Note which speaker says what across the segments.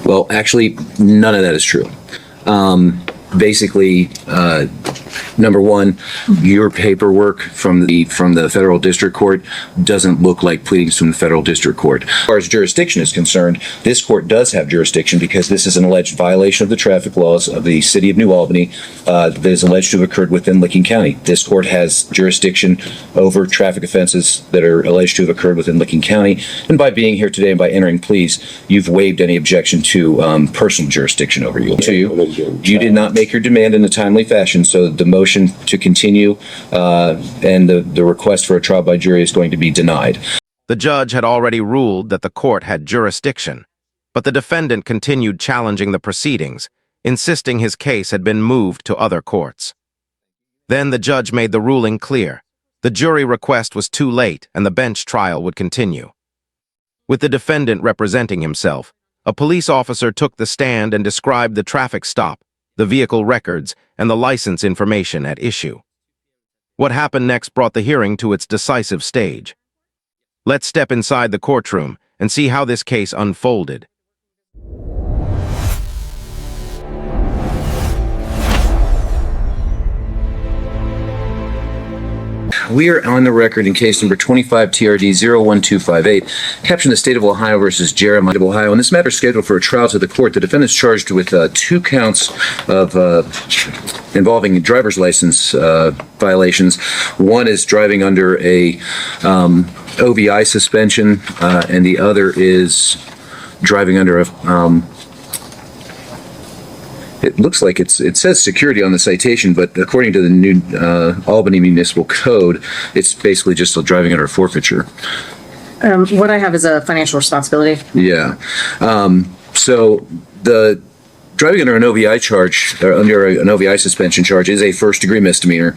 Speaker 1: Well, actually, none of that is true. Basically, number one, your paperwork from the federal district court doesn't look like pleadings from the federal district court. As far as jurisdiction is concerned, this court does have jurisdiction because this is an alleged violation of the traffic laws of the city of New Albany that is alleged to have occurred within Licking County. This court has jurisdiction over traffic offenses that are alleged to have occurred within Licking County. And by being here today and by entering pleas, you've waived any objection to personal jurisdiction over you. You did not make your demand in a timely fashion, so the motion to continue and the request for a trial by jury is going to be denied.
Speaker 2: The judge had already ruled that the court had jurisdiction, but the defendant continued challenging the proceedings, insisting his case had been moved to other courts. Then the judge made the ruling clear. The jury request was too late and the bench trial would continue. With the defendant representing himself, a police officer took the stand and described the traffic stop, the vehicle records, and the license information at issue. What happened next brought the hearing to its decisive stage. Let's step inside the courtroom and see how this case unfolded.
Speaker 1: We are on the record in case number 25 TRD 01258, captioned the State of Ohio versus Jeremiah of Ohio. And this matter is scheduled for a trial to the court. The defendant is charged with 2 counts of involving driver's license violations. One is driving under a OVI suspension, and the other is driving under a it looks like it says security on the citation, but according to the new Albany Municipal Code, it's basically just driving under a forfeiture.
Speaker 3: What I have is a financial responsibility.
Speaker 1: Yeah. So the driving under an OVI charge, or under an OVI suspension charge, is a first-degree misdemeanor.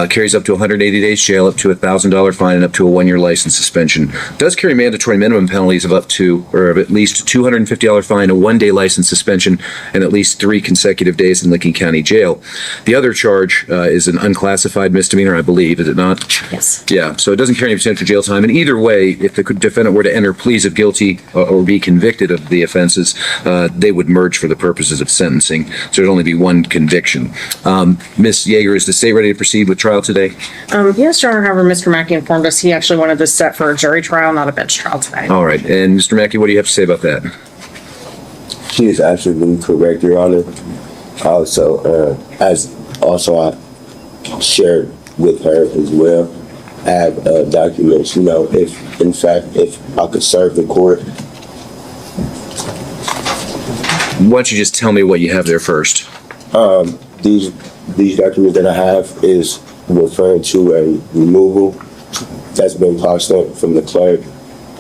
Speaker 1: Carries up to 180 days jail, up to a $1,000 fine, and up to a 1-year license suspension. Does carry mandatory minimum penalties of up to, or of at least a $250 fine, a 1-day license suspension, and at least 3 consecutive days in Licking County Jail. The other charge is an unclassified misdemeanor, I believe, is it not?
Speaker 3: Yes.
Speaker 1: Yeah, so it doesn't carry any potential jail time. And either way, if the defendant were to enter pleas of guilty or be convicted of the offenses, they would merge for the purposes of sentencing, so there'd only be one conviction. Ms. Yeager, is the state ready to proceed with trial today?
Speaker 3: Yes, Your Honor. However, Mr. Mackey informed us he actually wanted this set for a jury trial, not a bench trial today.
Speaker 1: All right, and Mr. Mackey, what do you have to say about that?
Speaker 4: She is absolutely correct, Your Honor. Also, I shared with her as well. I have documents, if in fact, if I could serve the court.
Speaker 1: Why don't you just tell me what you have there first?
Speaker 4: These documents that I have is referring to a removal that's been passed on from the clerk,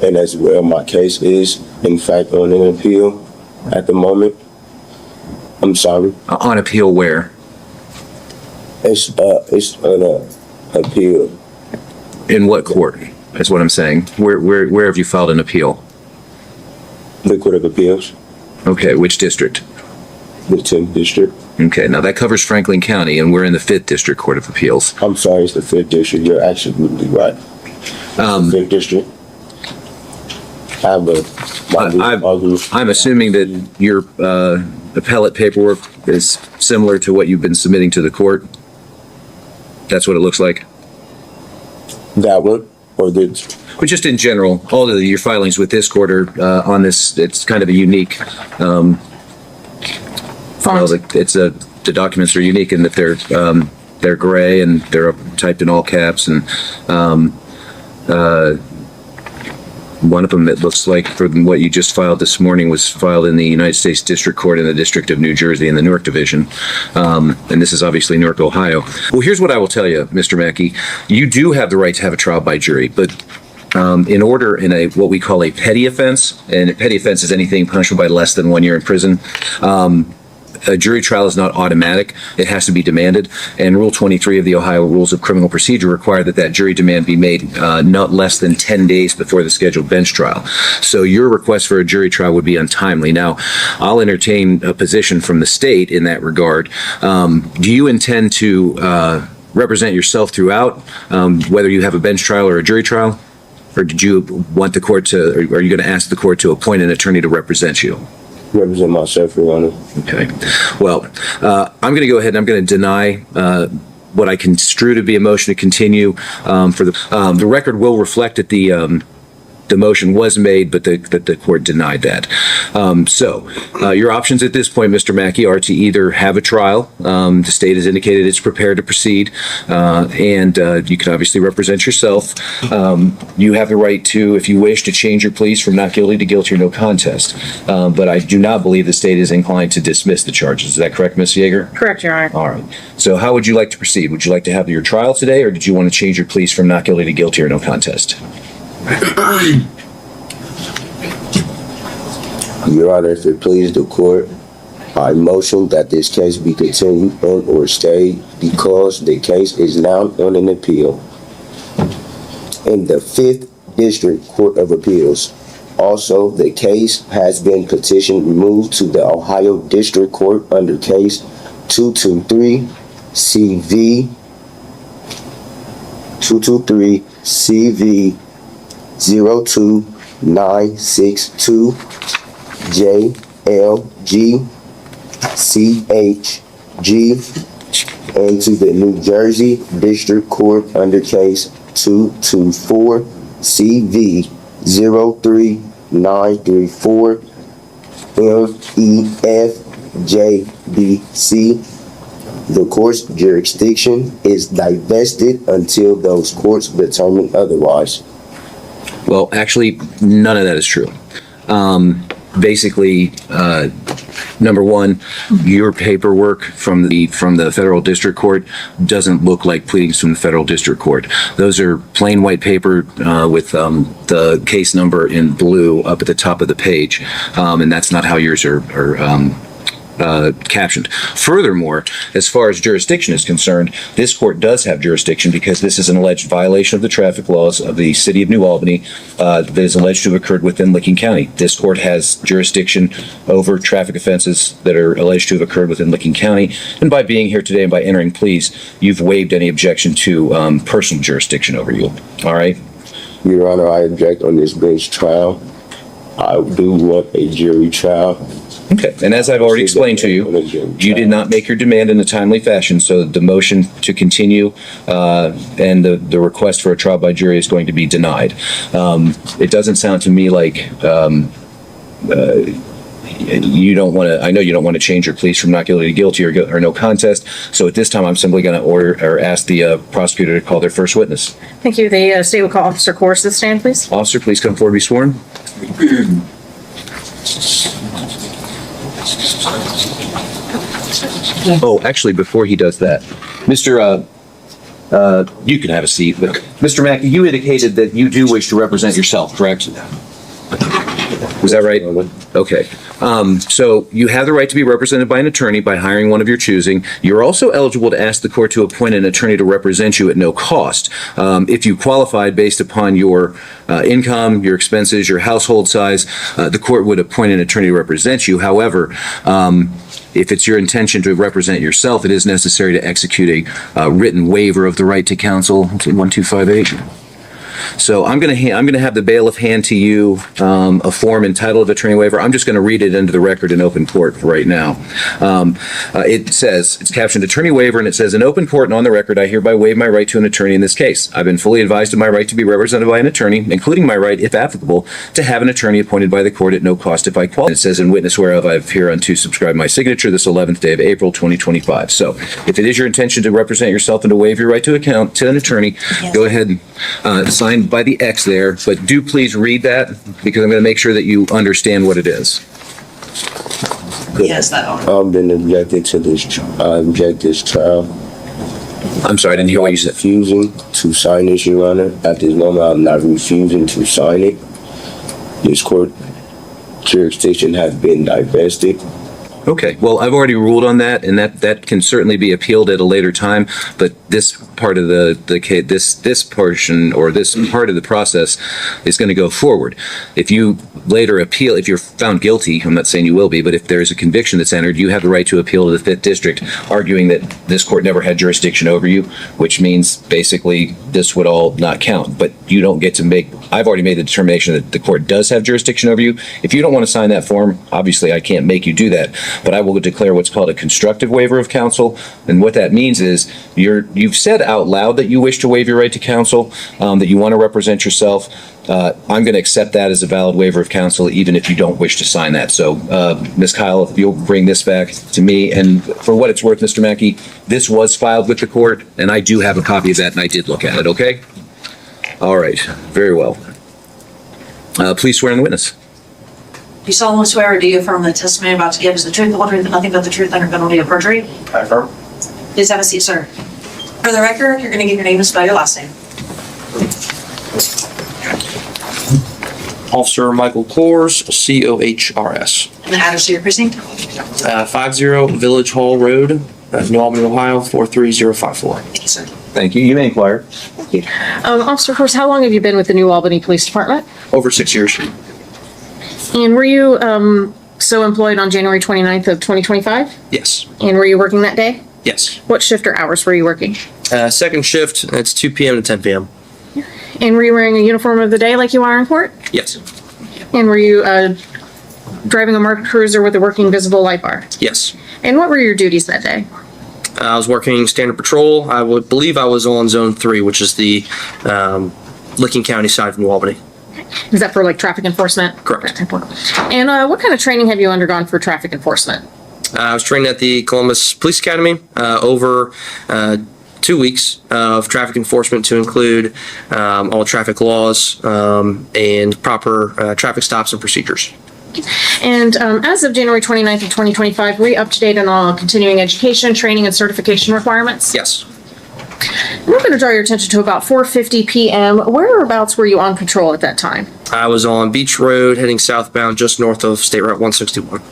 Speaker 4: and as well, my case is in fact on an appeal at the moment. I'm sorry.
Speaker 1: On appeal where?
Speaker 4: It's on an appeal.
Speaker 1: In what court? That's what I'm saying. Where have you filed an appeal?
Speaker 4: The Court of Appeals.
Speaker 1: Okay, which district?
Speaker 4: The 10th District.
Speaker 1: Okay, now that covers Franklin County, and we're in the 5th District Court of Appeals.
Speaker 4: I'm sorry, it's the 5th District. You're absolutely right. The 5th District.
Speaker 1: I'm assuming that your appellate paperwork is similar to what you've been submitting to the court. That's what it looks like.
Speaker 4: That one, or this?
Speaker 1: But just in general, all of your filings with this court are on this. It's kind of a unique. The documents are unique in that they're gray and they're typed in all caps, and one of them, it looks like, from what you just filed this morning, was filed in the United States District Court in the District of New Jersey in the Newark Division. And this is obviously Newark, Ohio. Well, here's what I will tell you, Mr. Mackey. You do have the right to have a trial by jury, but in order, in what we call a petty offense, and a petty offense is anything punishable by less than 1 year in prison, a jury trial is not automatic. It has to be demanded. And Rule 23 of the Ohio Rules of Criminal Procedure require that jury demand be made not less than 10 days before the scheduled bench trial. So your request for a jury trial would be untimely. Now, I'll entertain a position from the state in that regard. Do you intend to represent yourself throughout, whether you have a bench trial or a jury trial? Or did you want the court to, or are you going to ask the court to appoint an attorney to represent you?
Speaker 4: Represent myself, Your Honor.
Speaker 1: Okay. Well, I'm going to go ahead and I'm going to deny what I construe to be a motion to continue. The record will reflect that the motion was made, but the court denied that. Your options at this point, Mr. Mackey, are to either have a trial. The state has indicated it's prepared to proceed, and you can obviously represent yourself. You have the right to, if you wish, to change your pleas from not guilty to guilty or no contest. But I do not believe the state is inclined to dismiss the charges. Is that correct, Ms. Yeager?
Speaker 3: Correct, Your Honor.
Speaker 1: All right. So how would you like to proceed? Would you like to have your trial today, or did you want to change your pleas from not guilty to guilty or no contest?
Speaker 4: Your Honor, if it please the court, I motion that this case be continued and or stayed because the case is now on an appeal in the 5th District Court of Appeals. Also, the case has been petitioned removed to the Ohio District Court under case 223 CV 02962 JLG CHG and to the New Jersey District Court under case 224 CV 03934 LEFJBC. The court's jurisdiction is divested until those courts determine otherwise.
Speaker 1: Well, actually, none of that is true. Basically, number one, your paperwork from the federal district court doesn't look like pleadings from the federal district court. Those are plain white paper with the case number in blue up at the top of the page, and that's not how yours are captioned. Furthermore, as far as jurisdiction is concerned, this court does have jurisdiction because this is an alleged violation of the traffic laws of the city of New Albany that is alleged to have occurred within Licking County. This court has jurisdiction over traffic offenses that are alleged to have occurred within Licking County. And by being here today and by entering pleas, you've waived any objection to personal jurisdiction over you. All right?
Speaker 4: Your Honor, I object on this bench trial. I do want a jury trial.
Speaker 1: Okay, and as I've already explained to you, you did not make your demand in a timely fashion, so the motion to continue and the request for a trial by jury is going to be denied. It doesn't sound to me like you don't want to, I know you don't want to change your pleas from not guilty to guilty or no contest, so at this time I'm simply going to order or ask the prosecutor to call their first witness.
Speaker 3: Thank you. The state will call Officer Course to the stand, please.
Speaker 1: Officer, please come forward and be sworn. Oh, actually, before he does that, Mr. You can have a seat, but Mr. Mackey, you indicated that you do wish to represent yourself, correct? Was that right? Okay. So you have the right to be represented by an attorney by hiring one of your choosing. You're also eligible to ask the court to appoint an attorney to represent you at no cost. If you qualified based upon your income, your expenses, your household size, the court would appoint an attorney to represent you. However, if it's your intention to represent yourself, it is necessary to execute a written waiver of the right to counsel. 1258. So I'm going to have the bailiff hand to you a form entitled attorney waiver. I'm just going to read it into the record in open court right now. It says, it's captioned attorney waiver, and it says, in open court and on the record, I hereby waive my right to an attorney in this case. I've been fully advised of my right to be represented by an attorney, including my right, if applicable, to have an attorney appointed by the court at no cost if I qualify. It says, in witness whereof I have hereunto subscribed my signature this 11th day of April, 2025. So if it is your intention to represent yourself and to waive your right to an attorney, go ahead and sign by the X there, but do please read that because I'm going to make sure that you understand what it is.
Speaker 5: Yes, that are.
Speaker 4: I've been objected to this. I object this trial.
Speaker 1: I'm sorry, I didn't hear what you said.
Speaker 4: Refusing to sign this, Your Honor. At this moment, I'm not refusing to sign it. This court jurisdiction has been divested.
Speaker 1: Okay, well, I've already ruled on that, and that can certainly be appealed at a later time, but this part of the case, this portion or this part of the process is going to go forward. If you later appeal, if you're found guilty, I'm not saying you will be, but if there's a conviction that's entered, you have the right to appeal to the 5th District, arguing that this court never had jurisdiction over you, which means basically this would all not count. But you don't get to make, I've already made the determination that the court does have jurisdiction over you. If you don't want to sign that form, obviously I can't make you do that, but I will declare what's called a constructive waiver of counsel. And what that means is you've said out loud that you wish to waive your right to counsel, that you want to represent yourself. I'm going to accept that as a valid waiver of counsel, even if you don't wish to sign that. So, Ms. Kyle, if you'll bring this back to me, and for what it's worth, Mr. Mackey, this was filed with the court, and I do have a copy of that, and I did look at it, okay? All right, very well. Please swear in the witness.
Speaker 5: Do you solemnly swear or do you affirm that the testimony about to give is the truth, the whole truth, and nothing but the truth under penalty of perjury?
Speaker 6: I affirm.
Speaker 5: Please have a seat, sir. For the record, you're going to give your name and spell your last name.
Speaker 6: Officer Michael Coors, C-O-H-R-S.
Speaker 5: And the address to your precinct?
Speaker 6: 50 Village Hall Road, New Albany, Ohio, 43054.
Speaker 5: Thank you, sir.
Speaker 1: Thank you. You may inquire.
Speaker 3: Officer Force, how long have you been with the New Albany Police Department?
Speaker 6: Over 6 years.
Speaker 3: And were you so employed on January 29th of 2025?
Speaker 6: Yes.
Speaker 3: And were you working that day?
Speaker 6: Yes.
Speaker 3: What shift or hours were you working?
Speaker 6: Second shift, it's 2 p.m. to 10 p.m.
Speaker 3: And were you wearing a uniform of the day like you are in court?
Speaker 6: Yes.
Speaker 3: And were you driving a marked cruiser with a working visible light bar?
Speaker 6: Yes.
Speaker 3: And what were your duties that day?
Speaker 6: I was working standard patrol. I would believe I was on zone 3, which is the Licking County side of New Albany.
Speaker 3: Is that for like traffic enforcement?
Speaker 6: Correct.
Speaker 3: And what kind of training have you undergone for traffic enforcement?
Speaker 6: I was trained at the Columbus Police Academy over 2 weeks of traffic enforcement to include all traffic laws and proper traffic stops and procedures.
Speaker 3: And as of January 29th of 2025, were you up to date on all continuing education, training, and certification requirements?
Speaker 6: Yes.
Speaker 3: We're going to draw your attention to about 4:50 p.m. Whereabouts were you on patrol at that time?
Speaker 6: I was on Beach Road heading southbound just north of State Route 161.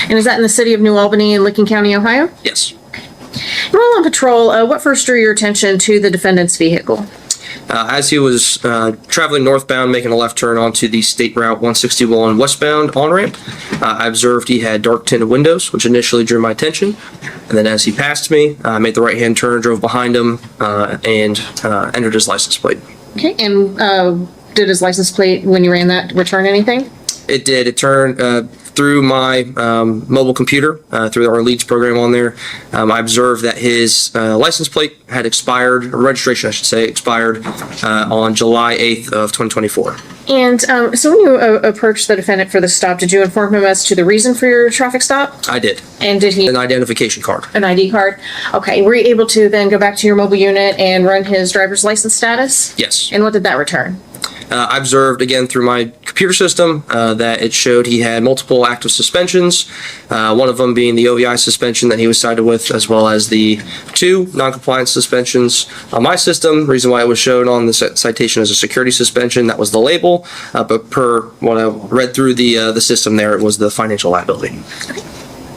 Speaker 3: And is that in the city of New Albany in Licking County, Ohio?
Speaker 6: Yes.
Speaker 3: While on patrol, what first drew your attention to the defendant's vehicle?
Speaker 6: As he was traveling northbound, making a left turn onto the State Route 161 westbound on-ramp, I observed he had dark tinted windows, which initially drew my attention. And then as he passed me, I made the right-hand turn, drove behind him, and entered his license plate.
Speaker 3: Okay, and did his license plate, when you ran that, return anything?
Speaker 6: It did. It turned through my mobile computer, through our leads program on there. I observed that his license plate had expired, or registration, I should say, expired on July 8th of 2024.
Speaker 3: And so when you approached the defendant for the stop, did you inform him as to the reason for your traffic stop?
Speaker 6: I did.
Speaker 3: And did he?
Speaker 6: An identification card.
Speaker 3: An ID card? Okay, were you able to then go back to your mobile unit and run his driver's license status?
Speaker 6: Yes.
Speaker 3: And what did that return?
Speaker 6: I observed again through my computer system that it showed he had multiple active suspensions, one of them being the OVI suspension that he was cited with, as well as the 2 non-compliance suspensions on my system. The reason why it was shown on the citation as a security suspension, that was the label, but per what I read through the system there, it was the financial liability.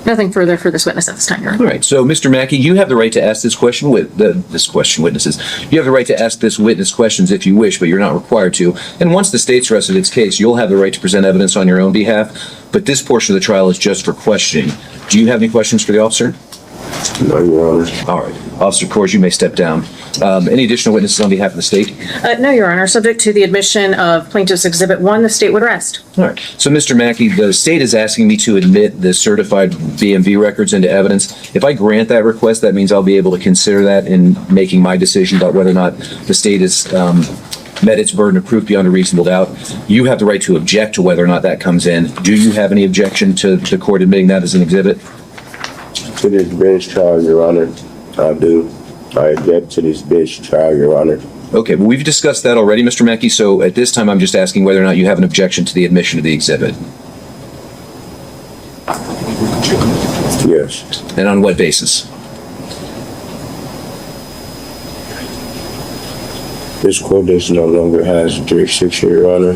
Speaker 3: Nothing further for this witness at this time, Your Honor.
Speaker 1: All right. So, Mr. Mackey, you have the right to ask this question witnesses. You have the right to ask this witness questions if you wish, but you're not required to. And once the state's rested its case, you'll have the right to present evidence on your own behalf. But this portion of the trial is just for questioning. Do you have any questions for the officer?
Speaker 4: No, Your Honor.
Speaker 1: All right. Officer Coors, you may step down. Any additional witnesses on behalf of the state?
Speaker 3: No, Your Honor. Subject to the admission of Plaintiff's Exhibit 1, the state would rest.
Speaker 1: All right. So, Mr. Mackey, the state is asking me to admit the certified BMV records into evidence. If I grant that request, that means I'll be able to consider that in making my decision about whether or not the state has met its burden of proof beyond a reasonable doubt. You have the right to object to whether or not that comes in. Do you have any objection to the court admitting that as an exhibit?
Speaker 4: To this bench trial, Your Honor, I do. I object to this bench trial, Your Honor.
Speaker 1: Okay, well, we've discussed that already, Mr. Mackey, so at this time, I'm just asking whether or not you have an objection to the admission of the exhibit.
Speaker 4: Yes.
Speaker 1: And on what basis?
Speaker 4: This court no longer has jurisdiction, Your Honor.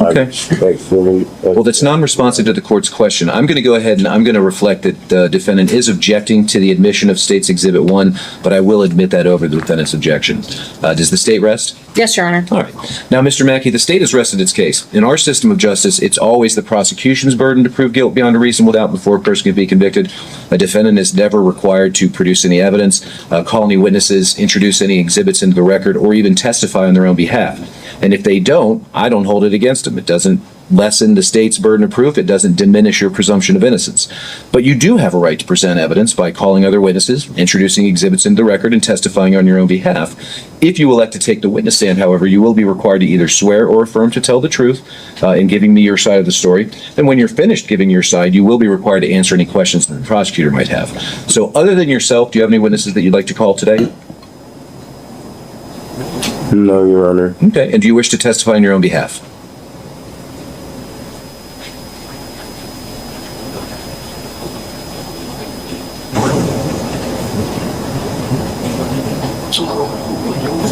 Speaker 1: Okay.
Speaker 4: Respectfully.
Speaker 1: Well, that's non-responsive to the court's question. I'm going to go ahead and I'm going to reflect that the defendant is objecting to the admission of State's Exhibit 1, but I will admit that over the defendant's objection. Does the state rest?
Speaker 3: Yes, Your Honor.
Speaker 1: All right. Now, Mr. Mackey, the state has rested its case. In our system of justice, it's always the prosecution's burden to prove guilt beyond a reasonable doubt before a person can be convicted. A defendant is never required to produce any evidence, call any witnesses, introduce any exhibits into the record, or even testify on their own behalf. And if they don't, I don't hold it against them. It doesn't lessen the state's burden of proof. It doesn't diminish your presumption of innocence. But you do have a right to present evidence by calling other witnesses, introducing exhibits into the record, and testifying on your own behalf. If you elect to take the witness stand, however, you will be required to either swear or affirm to tell the truth in giving me your side of the story. And when you're finished giving your side, you will be required to answer any questions that the prosecutor might have. So other than yourself, do you have any witnesses that you'd like to call today?
Speaker 4: No, Your Honor.
Speaker 1: Okay. And do you wish to testify on your own behalf?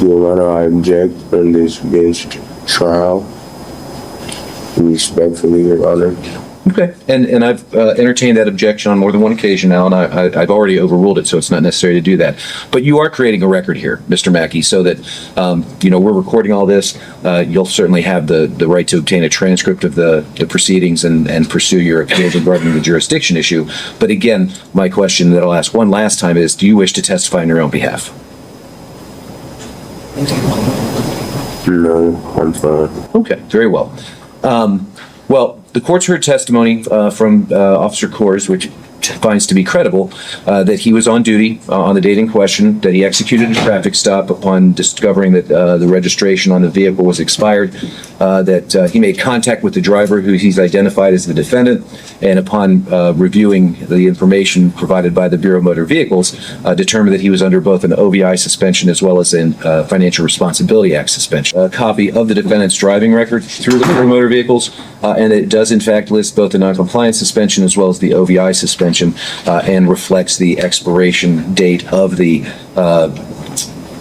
Speaker 4: Your Honor, I object on this bench trial. Respectfully, Your Honor.
Speaker 1: Okay. And I've entertained that objection on more than one occasion now, and I've already overruled it, so it's not necessary to do that. But you are creating a record here, Mr. Mackey, so that, we're recording all this. You'll certainly have the right to obtain a transcript of the proceedings and pursue your appeal regarding the jurisdiction issue. But again, my question that I'll ask one last time is, do you wish to testify on your own behalf?
Speaker 4: No, I'm fine.
Speaker 1: Okay, very well. The court's heard testimony from Officer Coors, which finds to be credible, that he was on duty on the date in question, that he executed a traffic stop upon discovering that the registration on the vehicle was expired, that he made contact with the driver, who he's identified as the defendant, and upon reviewing the information provided by the Bureau of Motor Vehicles, determined that he was under both an OVI suspension as well as a Financial Responsibility Act suspension. A copy of the defendant's driving record through the Bureau of Motor Vehicles, and it does in fact list both the noncompliance suspension as well as the OVI suspension, and reflects the expiration date of the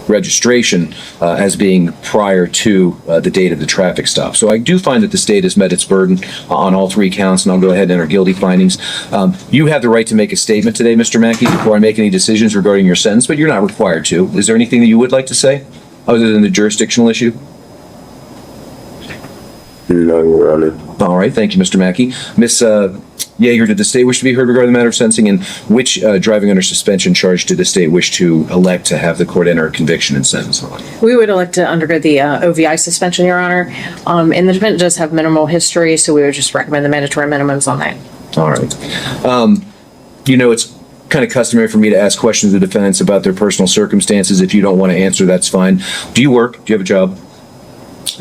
Speaker 1: registration as being prior to the date of the traffic stop. So I do find that the state has met its burden on all three counts, and I'll go ahead and enter guilty findings. You have the right to make a statement today, Mr. Mackey, before I make any decisions regarding your sentence, but you're not required to. Is there anything that you would like to say other than the jurisdictional issue?
Speaker 4: No, Your Honor.
Speaker 1: All right, thank you, Mr. Mackey. Ms. Yeager, did the state wish to be heard regarding the matter of sentencing, and which driving under suspension charge did the state wish to elect to have the court enter a conviction and sentence on?
Speaker 3: We would elect to undergo the OVI suspension, Your Honor. And the defendant does have minimal history, so we would just recommend the mandatory minimums on that.
Speaker 1: All right. It's kind of customary for me to ask questions of the defendants about their personal circumstances. If you don't want to answer, that's fine. Do you work? Do you have a job?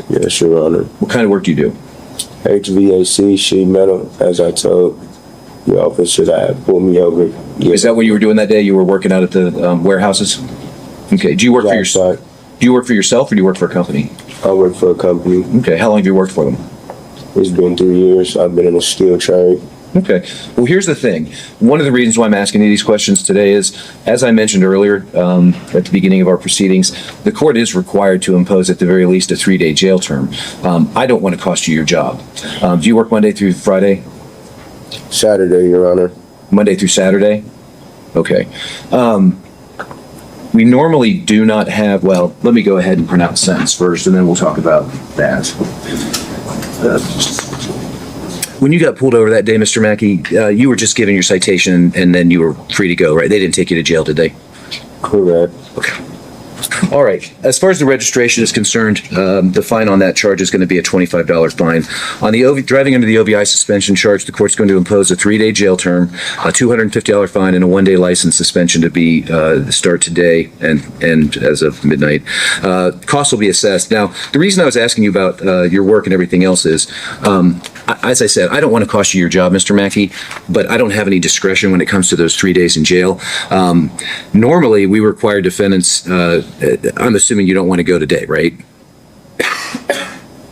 Speaker 4: Yes, Your Honor.
Speaker 1: What kind of work do you do?
Speaker 4: HVAC, sheet metal, as I told the officer that pulled me over.
Speaker 1: Is that what you were doing that day? You were working out at the warehouses? Okay. Do you work for yourself? Do you work for yourself or do you work for a company?
Speaker 4: I work for a company.
Speaker 1: Okay. How long have you worked for them?
Speaker 4: It's been 3 years. I've been in a steel trade.
Speaker 1: Okay. Well, here's the thing. One of the reasons why I'm asking you these questions today is, as I mentioned earlier at the beginning of our proceedings, the court is required to impose at the very least a 3-day jail term. I don't want to cost you your job. Do you work Monday through Friday?
Speaker 4: Saturday, Your Honor.
Speaker 1: Monday through Saturday? Okay. We normally do not have, well, let me go ahead and pronounce sentence first, and then we'll talk about that. When you got pulled over that day, Mr. Mackey, you were just given your citation and then you were free to go, right? They didn't take you to jail, did they?
Speaker 4: Correct.
Speaker 1: Okay. All right. As far as the registration is concerned, the fine on that charge is going to be a $25 fine. On the driving under the OVI suspension charge, the court's going to impose a 3-day jail term, a $250 fine, and a 1-day license suspension to be start today and as of midnight. Costs will be assessed. Now, the reason I was asking you about your work and everything else is, as I said, I don't want to cost you your job, Mr. Mackey, but I don't have any discretion when it comes to those 3 days in jail. Normally, we require defendants, I'm assuming you don't want to go today, right?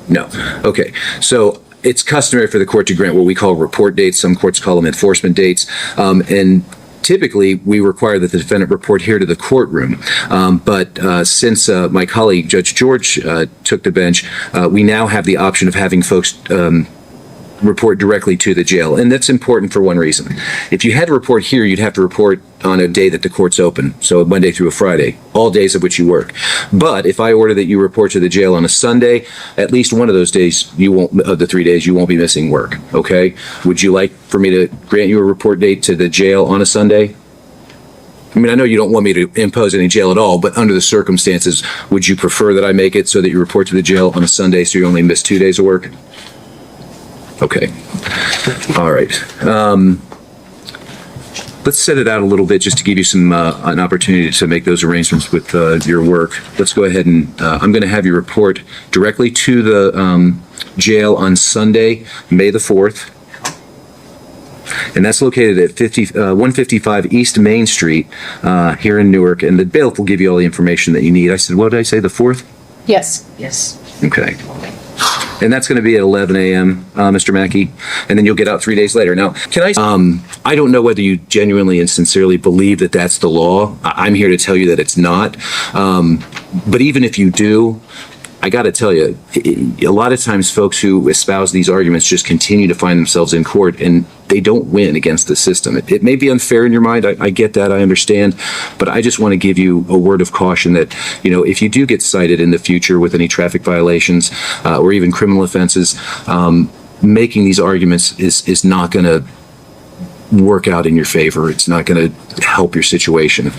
Speaker 1: No. Okay. So it's customary for the court to grant what we call report dates. Some courts call them enforcement dates. And Typically, we require that the defendant report here to the courtroom. But since my colleague, Judge George, took the bench, we now have the option of having folks report directly to the jail. And that's important for one reason. If you had to report here, you'd have to report on a day that the court's open. So Monday through a Friday, all days of which you work. But if I order that you report to the jail on a Sunday, at least one of those days, you won't, of the 3 days, you won't be missing work. Okay? Would you like for me to grant you a report date to the jail on a Sunday? I mean, I know you don't want me to impose any jail at all, but under the circumstances, would you prefer that I make it so that you report to the jail on a Sunday so you only miss 2 days of work? Okay. All right. Let's set it out a little bit just to give you some an opportunity to make those arrangements with your work. Let's go ahead and I'm going to have you report directly to the jail on Sunday, May the 4th. And that's located at 155 East Main Street here in Newark. And the bailiff will give you all the information that you need. I said, what did I say, the 4th?
Speaker 3: Yes.
Speaker 5: Yes.
Speaker 1: Okay. And that's going to be at 11 a.m., Mr. Mackey, and then you'll get out 3 days later. Now, I don't know whether you genuinely and sincerely believe that that's the law. I'm here to tell you that it's not. But even if you do, I got to tell you, a lot of times folks who espouse these arguments just continue to find themselves in court and they don't win against the system. It may be unfair in your mind. I get that. I understand. But I just want to give you a word of caution that, you know, if you do get cited in the future with any traffic violations or even criminal offenses, making these arguments is not going to work out in your favor. It's not going to help your situation.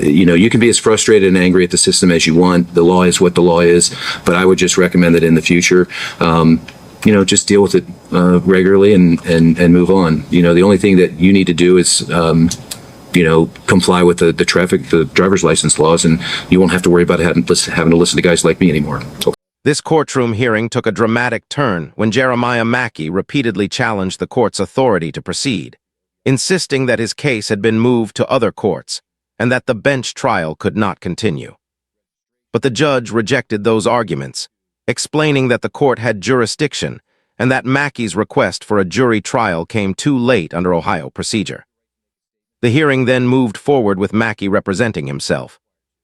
Speaker 1: You know, you can be as frustrated and angry at the system as you want. The law is what the law is, but I would just recommend that in the future, you know, just deal with it regularly and move on. You know, the only thing that you need to do is, you know, comply with the driver's license laws, and you won't have to worry about having to listen to guys like me anymore. Okay.
Speaker 2: This courtroom hearing took a dramatic turn when Jeremiah Mackey repeatedly challenged the court's authority to proceed, insisting that his case had been moved to other courts and that the bench trial could not continue. But the judge rejected those arguments, explaining that the court had jurisdiction and that Mackey's request for a jury trial came too late under Ohio procedure. The hearing then moved forward with Mackey representing himself.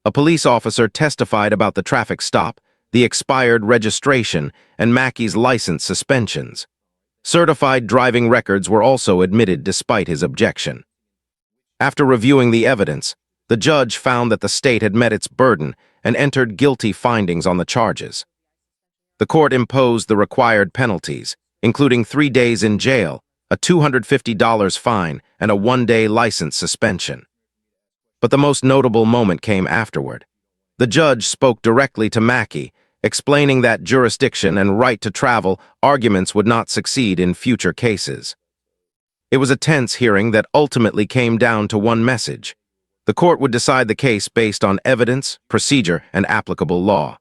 Speaker 2: A police officer testified about the traffic stop, the expired registration, and Mackey's license suspensions. Certified driving records were also admitted despite his objection. After reviewing the evidence, the judge found that the state had met its burden and entered guilty findings on the charges. The court imposed the required penalties, including 3 days in jail, a $250 fine, and a 1-day license suspension. But the most notable moment came afterward. The judge spoke directly to Mackey, explaining that jurisdiction and right to travel arguments would not succeed in future cases. It was a tense hearing that ultimately came down to one message. The court would decide the case based on evidence, procedure, and applicable law.